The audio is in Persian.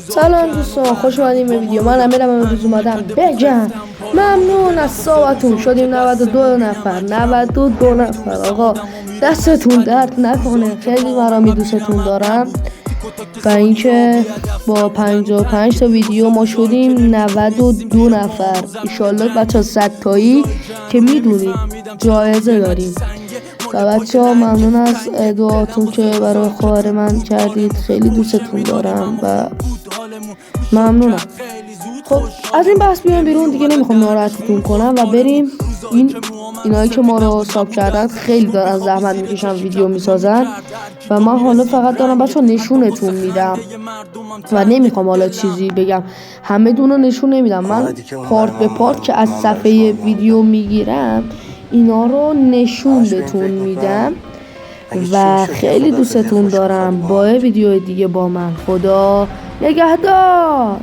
سلام دوستان، خوش اومدین به ویدیو. من امیرم. امروز اومدم بگم ممنون از صحبتون. شدیم 92 نفر. 92 نفر آقا، دستتون درد نکنه. خیلی مرامی دوستتون دارم. و اینکه با 55 تا ویدیو ما شدیم 92 نفر. ایشالله بچه 100 تایی که میدونید جایزه داریم. و بچه ها ممنون از دعاتون که برای خواهر من کردید. خیلی دوستتون دارم و ممنونم. خب از این بحث بیایم بیرون، دیگه نمیخوام ناراحتتون کنم و بریم. اینایی که ما رو ساب کردن خیلی دارن زحمت میکشن، ویدیو میسازن و من حالا فقط دارم بچه نشونتون میدم و نمیخوام حالا چیزی بگم، همه دونو نشون نمیدم. من پارت به پارت که از صفحه ویدیو میگیرم اینا رو نشون بهتون میدم و خیلی دوستتون دارم. با ویدیو دیگه با من. خدا نگهدار.